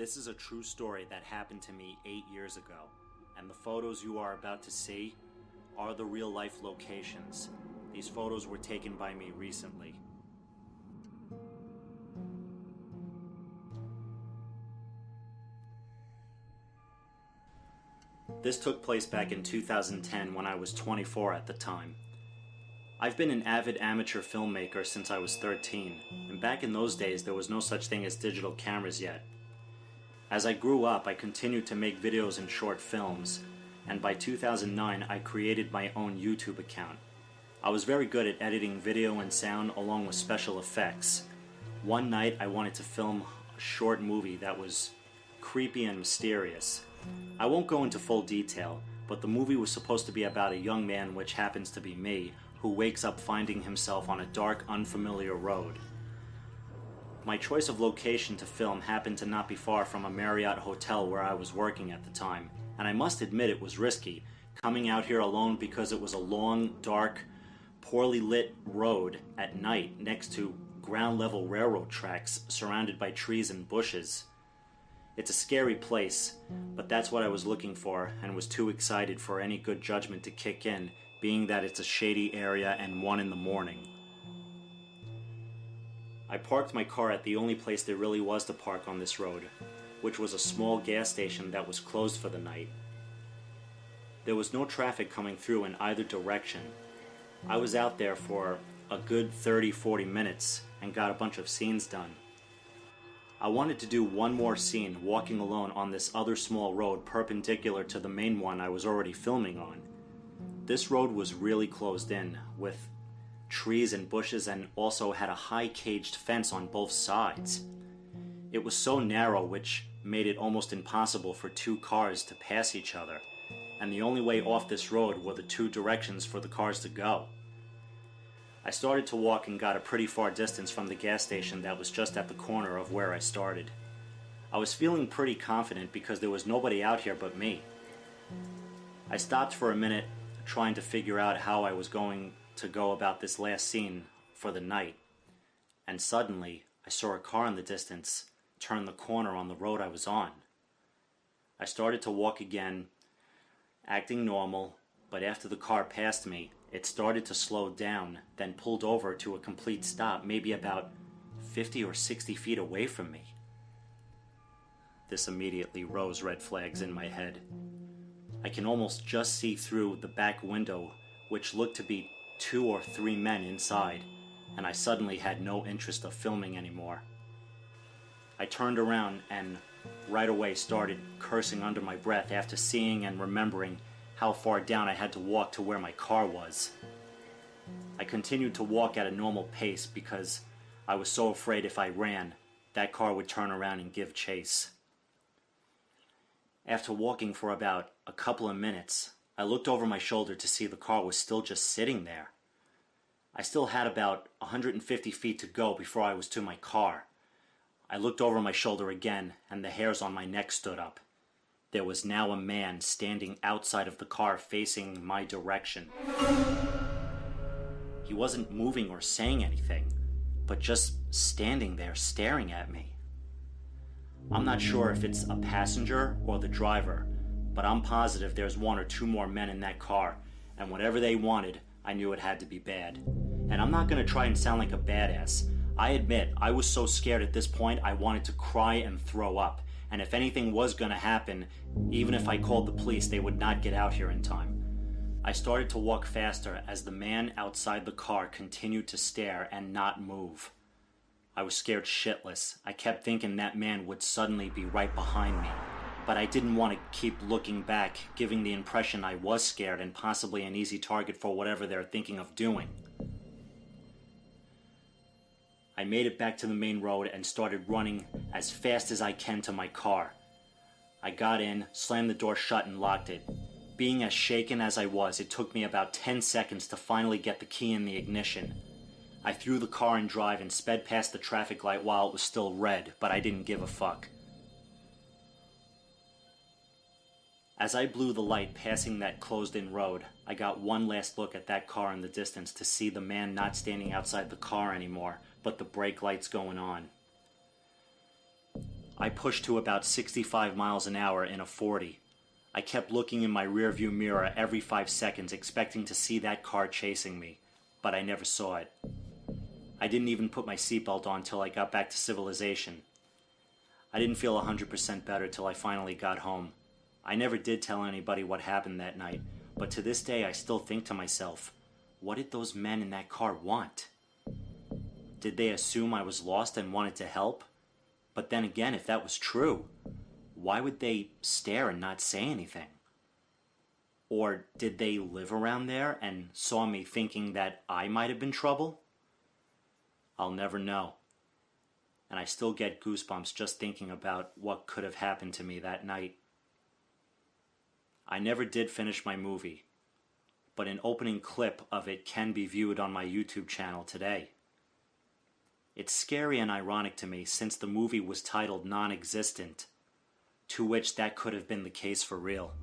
This is a true story that happened to me 8 years ago, and the photos you are about to see are the real-life locations. These photos were taken by me recently. This took place back in 2010 when I was 24 at the time. I've been an avid amateur filmmaker since I was 13, and back in those days there was no such thing as digital cameras yet. As I grew up, I continued to make videos and short films, and by 2009 I created my own YouTube account. I was very good at editing video and sound along with special effects. One night I wanted to film a short movie that was creepy and mysterious. I won't go into full detail, but the movie was supposed to be about a young man, which happens to be me, who wakes up finding himself on a dark, unfamiliar road. My choice of location to film happened to not be far from a Marriott hotel where I was working at the time, and I must admit it was risky, coming out here alone because it was a long, dark, poorly lit road at night next to ground-level railroad tracks surrounded by trees and bushes. It's a scary place, but that's what I was looking for and was too excited for any good judgment to kick in, being that it's a shady area and 1 in the morning. I parked my car at the only place there really was to park on this road, which was a small gas station that was closed for the night. There was no traffic coming through in either direction. I was out there for a good 30-40 minutes and got a bunch of scenes done. I wanted to do one more scene walking alone on this other small road perpendicular to the main one I was already filming on. This road was really closed in, with trees and bushes, and also had a high caged fence on both sides. It was so narrow, which made it almost impossible for 2 cars to pass each other, and the only way off this road were the 2 directions for the cars to go. I started to walk and got a pretty far distance from the gas station that was just at the corner of where I started. I was feeling pretty confident because there was nobody out here but me. I stopped for a minute trying to figure out how I was going to go about this last scene for the night, and suddenly I saw a car in the distance turn the corner on the road I was on. I started to walk again, acting normal, but after the car passed me, it started to slow down, then pulled over to a complete stop, maybe about 50 or 60 feet away from me. This immediately rose red flags in my head. I can almost just see through the back window, which looked to be 2 or 3 men inside, and I suddenly had no interest of filming anymore. I turned around and right away started cursing under my breath after seeing and remembering how far down I had to walk to where my car was. I continued to walk at a normal pace because I was so afraid if I ran, that car would turn around and give chase. After walking for about a couple of minutes, I looked over my shoulder to see the car was still just sitting there. I still had about 150 feet to go before I was to my car. I looked over my shoulder again, and the hairs on my neck stood up. There was now a man standing outside of the car facing my direction. He wasn't moving or saying anything, but just standing there staring at me. I'm not sure if it's a passenger or the driver, but I'm positive there's 1 or 2 more men in that car, and whatever they wanted, I knew it had to be bad. And I'm not going to try and sound like a badass. I admit, I was so scared at this point I wanted to cry and throw up, and if anything was going to happen, even if I called the police, they would not get out here in time. I started to walk faster as the man outside the car continued to stare and not move. I was scared shitless. I kept thinking that man would suddenly be right behind me, but I didn't want to keep looking back, giving the impression I was scared and possibly an easy target for whatever they're thinking of doing. I made it back to the main road and started running as fast as I can to my car. I got in, slammed the door shut, and locked it. Being as shaken as I was, it took me about 10 seconds to finally get the key in the ignition. I threw the car in drive and sped past the traffic light while it was still red, but I didn't give a fuck. As I blew the light passing that closed-in road, I got one last look at that car in the distance to see the man not standing outside the car anymore, but the brake lights going on. I pushed to about 65 miles an hour in a 40. I kept looking in my rearview mirror every 5 seconds expecting to see that car chasing me, but I never saw it. I didn't even put my seatbelt on till I got back to civilization. I didn't feel 100% better till I finally got home. I never did tell anybody what happened that night, but to this day I still think to myself, what did those men in that car want? Did they assume I was lost and wanted to help? But then again, if that was true, why would they stare and not say anything? Or did they live around there and saw me thinking that I might have been trouble? I'll never know. And I still get goosebumps just thinking about what could have happened to me that night. I never did finish my movie, but an opening clip of it can be viewed on my YouTube channel today. It's scary and ironic to me since the movie was titled Non-Existent, to which that could have been the case for real.